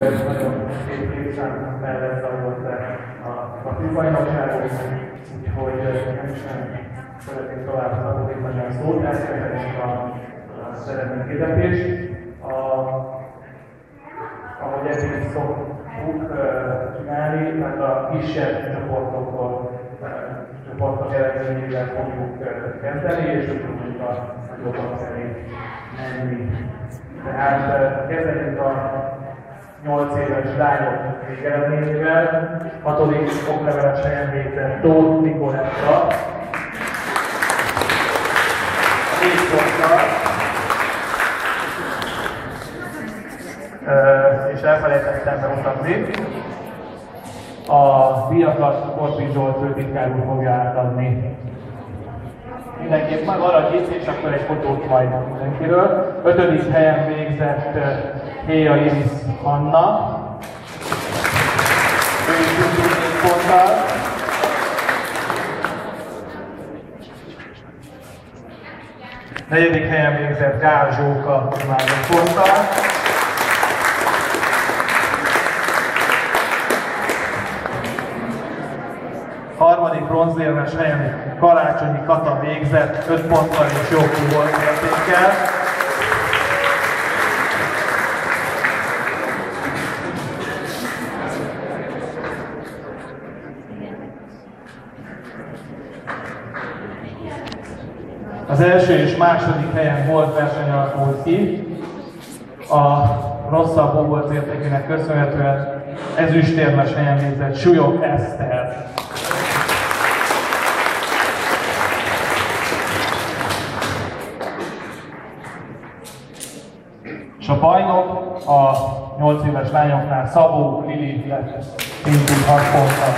Nagyon két szám mellett zajlott le a főbajnokságon, úgyhogy nem is szeretnék tovább tanulni a szót, elkezdhetjük az eredményhirdetést. Ahogy eddig szoktuk csinálni, tehát a kisebb csoportok eredményével fogjuk kezdeni, és tudjuk a nagyobbak felé menni. Tehát kezdjük a 8 éves lányok végeredményével. 6. okleveles helyen végzett Tóth Nikoletta 4 ponttal. És elfelejtettem bemutatni. A díjakat Korpin Zsolt főtitkár úr fogja átadni. Mindenképp maradj itt, és akkor egy fotót majd mindenkiről. 5. helyen végzett Héja Iris Anna. Ő is 24 ponttal. 4. helyen végzett Gál Zsóka 3 ponttal. 3. bronzérmes helyen Karácsonyi Kata végzett 5 ponttal és jó volt értékkel. Az első és második helyen volt verseny alakult ki. A rosszabb hóbolt értékének köszönhetően ezüstérmes helyen végzett Súlyog Eszter. És a bajnok a 8 éves lányoknál Szabó Lili lett 6 ponttal.